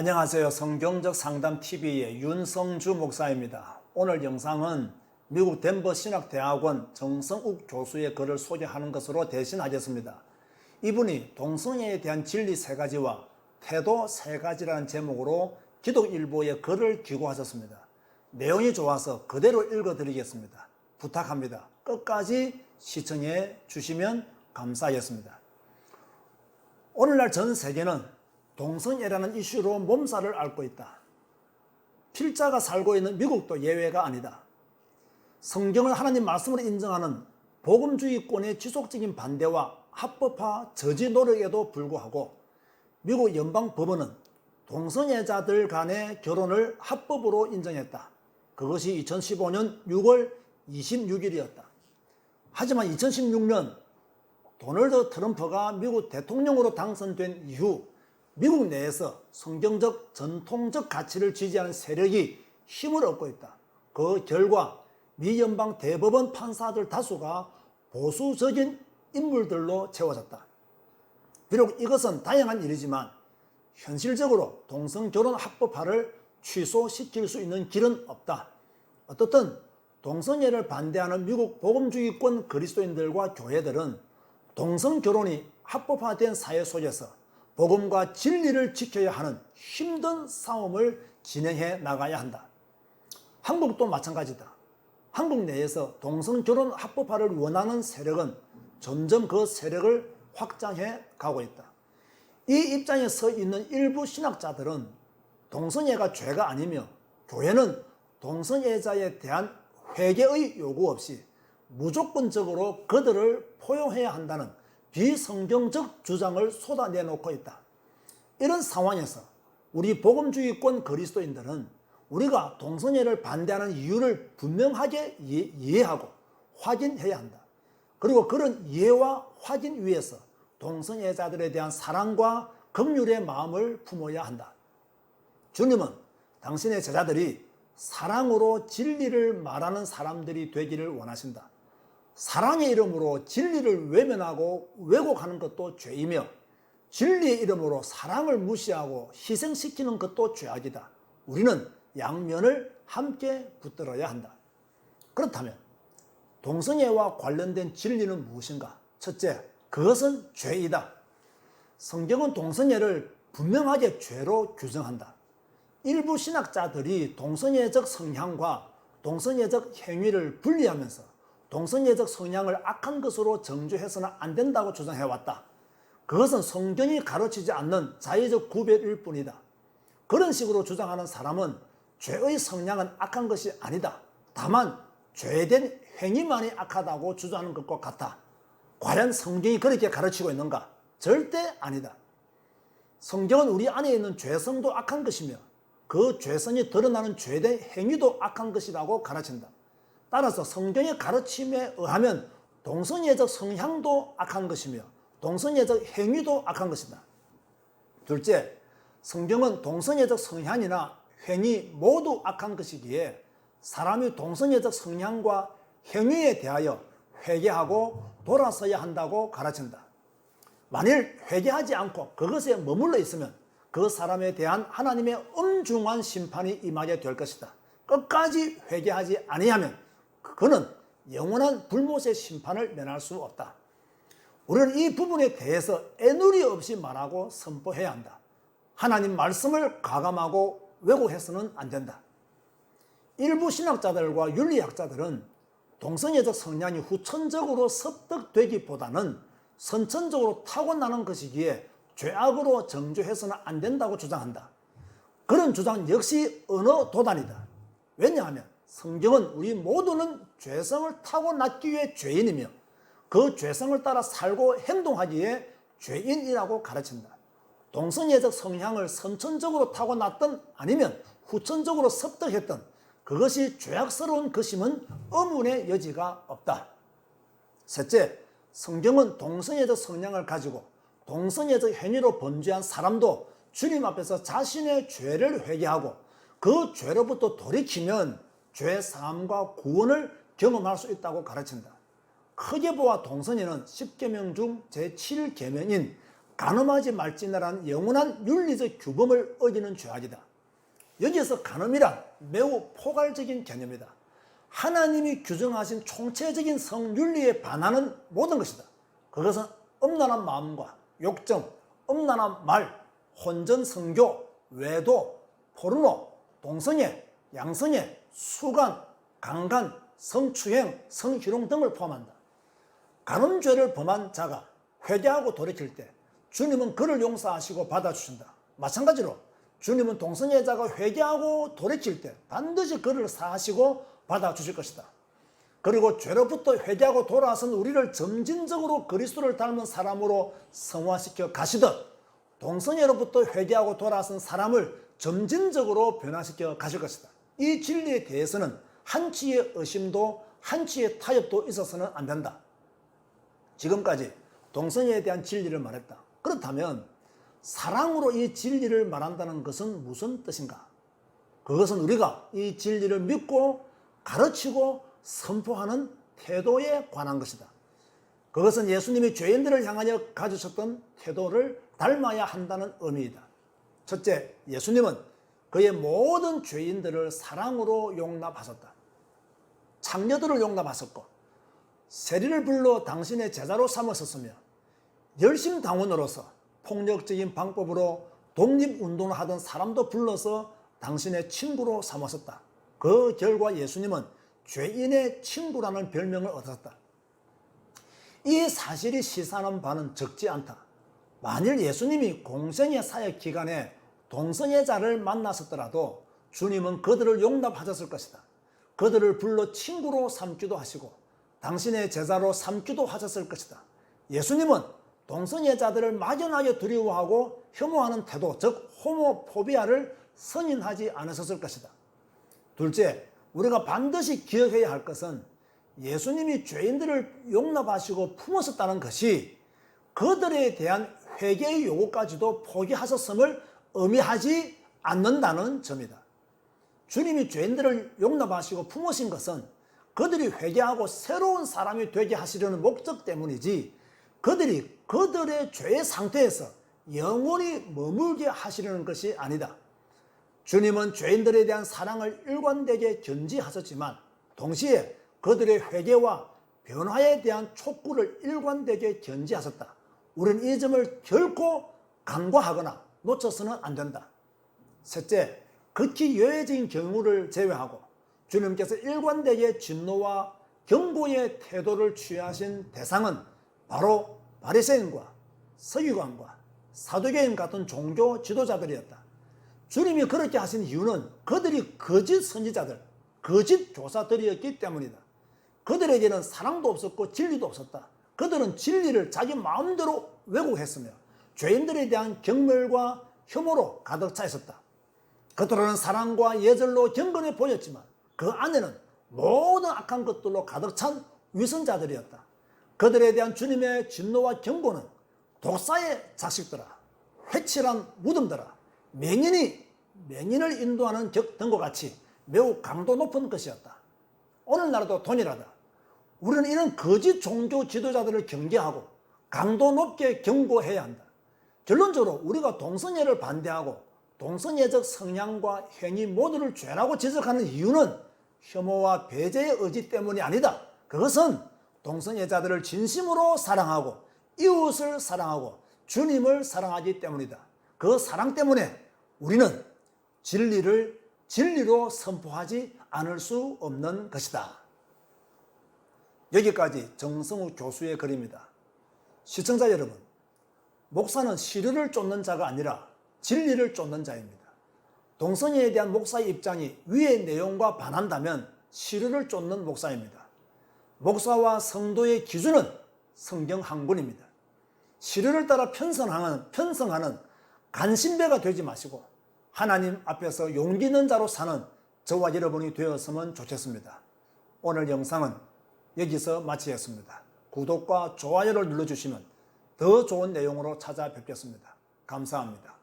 안녕하세요. 성경적 상담 TV의 윤성주 목사입니다. 오늘 영상은 미국 덴버 신학대학원 정성욱 교수의 글을 소개하는 것으로 대신하겠습니다. 이분이 동성애에 대한 진리 3가지와 태도 3가지라는 제목으로 기독일보에 글을 기고하셨습니다. 내용이 좋아서 그대로 읽어드리겠습니다. 부탁합니다. 끝까지 시청해 주시면 감사하겠습니다. 오늘날 전 세계는 동성애라는 이슈로 몸살을 앓고 있다. 필자가 살고 있는 미국도 예외가 아니다. 성경을 하나님 말씀으로 인정하는 복음주의권의 지속적인 반대와 합법화 저지 노력에도 불구하고 미국 연방법원은 동성애자들 간의 결혼을 합법으로 인정했다. 그것이 2015년 6월 26일이었다. 하지만 2016년 도널드 트럼프가 미국 대통령으로 당선된 이후 미국 내에서 성경적 전통적 가치를 지지하는 세력이 힘을 얻고 있다. 그 결과 미 연방 대법원 판사들 다수가 보수적인 인물들로 채워졌다. 비록 이것은 다양한 일이지만 현실적으로 동성결혼 합법화를 취소시킬 수 있는 길은 없다. 어떻든 동성애를 반대하는 미국 복음주의권 그리스도인들과 교회들은 동성결혼이 합법화된 사회 속에서 복음과 진리를 지켜야 하는 힘든 싸움을 진행해 나가야 한다. 한국도 마찬가지다. 한국 내에서 동성결혼 합법화를 원하는 세력은 점점 그 세력을 확장해 가고 있다. 이 입장에 서 있는 일부 신학자들은 동성애가 죄가 아니며 교회는 동성애자에 대한 회개의 요구 없이 무조건적으로 그들을 포용해야 한다는 비성경적 주장을 쏟아내놓고 있다. 이런 상황에서 우리 복음주의권 그리스도인들은 우리가 동성애를 반대하는 이유를 분명하게 이해하고 확인해야 한다. 그리고 그런 이해와 확인 위에서 동성애자들에 대한 사랑과 긍휼의 마음을 품어야 한다. 주님은 당신의 제자들이 사랑으로 진리를 말하는 사람들이 되기를 원하신다. 사랑의 이름으로 진리를 외면하고 왜곡하는 것도 죄이며 진리의 이름으로 사랑을 무시하고 희생시키는 것도 죄악이다. 우리는 양면을 함께 붙들어야 한다. 그렇다면 동성애와 관련된 진리는 무엇인가? 첫째, 그것은 죄이다. 성경은 동성애를 분명하게 죄로 규정한다. 일부 신학자들이 동성애적 성향과 동성애적 행위를 분리하면서 동성애적 성향을 악한 것으로 정죄해서는 안 된다고 주장해왔다. 그것은 성경이 가르치지 않는 자의적 구별일 뿐이다. 그런 식으로 주장하는 사람은 죄의 성향은 악한 것이 아니다. 다만 죄된 행위만이 악하다고 주장하는 것과 같아. 과연 성경이 그렇게 가르치고 있는가? 절대 아니다. 성경은 우리 안에 있는 죄성도 악한 것이며 그 죄성이 드러나는 죄된 행위도 악한 것이라고 가르친다. 따라서 성경의 가르침에 의하면 동성애적 성향도 악한 것이며 동성애적 행위도 악한 것이다. 둘째, 성경은 동성애적 성향이나 행위 모두 악한 것이기에 사람이 동성애적 성향과 행위에 대하여 회개하고 돌아서야 한다고 가르친다. 만일 회개하지 않고 그것에 머물러 있으면 그 사람에 대한 하나님의 엄중한 심판이 임하게 될 것이다. 끝까지 회개하지 아니하면 그는 영원한 불못의 심판을 면할 수 없다. 우리는 이 부분에 대해서 애누리 없이 말하고 선포해야 한다. 하나님 말씀을 가감하고 왜곡해서는 안 된다. 일부 신학자들과 윤리학자들은 동성애적 성향이 후천적으로 습득되기보다는 선천적으로 타고나는 것이기에 죄악으로 정죄해서는 안 된다고 주장한다. 그런 주장 역시 언어 도단이다. 왜냐하면 성경은 우리 모두는 죄성을 타고났기에 죄인이며 그 죄성을 따라 살고 행동하기에 죄인이라고 가르친다. 동성애적 성향을 선천적으로 타고났든 아니면 후천적으로 습득했든 그것이 죄악스러운 것임은 의문의 여지가 없다. 셋째, 성경은 동성애적 성향을 가지고 동성애적 행위로 범죄한 사람도 주님 앞에서 자신의 죄를 회개하고 그 죄로부터 돌이키면 죄 사함과 구원을 경험할 수 있다고 가르친다. 크게 보아 동성애는 10계명 중 제7계명인 간음하지 말지니라는 영원한 윤리적 규범을 어기는 죄악이다. 여기에서 간음이란 매우 포괄적인 개념이다. 하나님이 규정하신 총체적인 성윤리에 반하는 모든 것이다. 그것은 음란한 마음과 욕정, 음란한 말, 혼전 성교, 외도, 포르노, 동성애, 양성애, 수간, 강간, 성추행, 성희롱 등을 포함한다. 간음죄를 범한 자가 회개하고 돌이킬 때 주님은 그를 용서하시고 받아주신다. 마찬가지로 주님은 동성애자가 회개하고 돌이킬 때 반드시 그를 사하시고 받아주실 것이다. 그리고 죄로부터 회개하고 돌아선 우리를 점진적으로 그리스도를 닮은 사람으로 성화시켜 가시듯 동성애로부터 회개하고 돌아선 사람을 점진적으로 변화시켜 가실 것이다. 이 진리에 대해서는 한치의 의심도 한치의 타협도 있어서는 안 된다. 지금까지 동성애에 대한 진리를 말했다. 그렇다면 사랑으로 이 진리를 말한다는 것은 무슨 뜻인가? 그것은 우리가 이 진리를 믿고 가르치고 선포하는 태도에 관한 것이다. 그것은 예수님이 죄인들을 향하여 가지셨던 태도를 닮아야 한다는 의미이다. 첫째, 예수님은 그의 모든 죄인들을 사랑으로 용납하셨다. 창녀들을 용납하셨고 세리를 불러 당신의 제자로 삼으셨으며 열심당원으로서 폭력적인 방법으로 독립운동을 하던 사람도 불러서 당신의 친구로 삼으셨다. 그 결과 예수님은 죄인의 친구라는 별명을 얻었다. 이 사실이 시사하는 바는 적지 않다. 만일 예수님이 공생의 사역 기간에 동성애자를 만났었더라도 주님은 그들을 용납하셨을 것이다. 그들을 불러 친구로 삼기도 하시고 당신의 제자로 삼기도 하셨을 것이다. 예수님은 동성애자들을 막연하게 두려워하고 혐오하는 태도, 즉 호모포비아를 선인하지 않으셨을 것이다. 둘째, 우리가 반드시 기억해야 할 것은 예수님이 죄인들을 용납하시고 품으셨다는 것이 그들에 대한 회개의 요구까지도 포기하셨음을 의미하지 않는다는 점이다. 주님이 죄인들을 용납하시고 품으신 것은 그들이 회개하고 새로운 사람이 되게 하시려는 목적 때문이지 그들이 그들의 죄의 상태에서 영원히 머물게 하시려는 것이 아니다. 주님은 죄인들에 대한 사랑을 일관되게 견지하셨지만 동시에 그들의 회개와 변화에 대한 촉구를 일관되게 견지하셨다. 우리는 이 점을 결코 간과하거나 놓쳐서는 안 된다. 셋째, 극히 예외적인 경우를 제외하고 주님께서 일관되게 진노와 경고의 태도를 취하신 대상은 바로 바리새인과 서기관과 사두개인 같은 종교 지도자들이었다. 주님이 그렇게 하신 이유는 그들이 거짓 선지자들, 거짓 교사들이었기 때문이다. 그들에게는 사랑도 없었고 진리도 없었다. 그들은 진리를 자기 마음대로 왜곡했으며 죄인들에 대한 경멸과 혐오로 가득 차 있었다. 그들은 사랑과 예절로 경건해 보였지만 그 안에는 모든 악한 것들로 가득 찬 위선자들이었다. 그들에 대한 주님의 진노와 경고는 독사의 자식들아, 회칠한 무덤들아, 맹인을 인도하는 등과 같이 매우 강도 높은 것이었다. 오늘날에도 동일하다. 우리는 이런 거짓 종교 지도자들을 경계하고 강도 높게 경고해야 한다. 결론적으로 우리가 동성애를 반대하고 동성애적 성향과 행위 모두를 죄라고 지적하는 이유는 혐오와 배제의 의지 때문이 아니다. 그것은 동성애자들을 진심으로 사랑하고 이웃을 사랑하고 주님을 사랑하기 때문이다. 그 사랑 때문에 우리는 진리로 선포하지 않을 수 없는 것이다. 여기까지 정성욱 교수의 글입니다. 시청자 여러분, 목사는 시류를 쫓는 자가 아니라 진리를 쫓는 자입니다. 동성애에 대한 목사의 입장이 위의 내용과 반한다면 시류를 쫓는 목사입니다. 목사와 성도의 기준은 성경 한군입니다. 시류를 따라 편성하는 간신배가 되지 마시고 하나님 앞에서 용기 있는 자로 사는 저와 여러분이 되었으면 좋겠습니다. 오늘 영상은 여기서 마치겠습니다. 구독과 좋아요를 눌러주시면 더 좋은 내용으로 찾아뵙겠습니다. 감사합니다.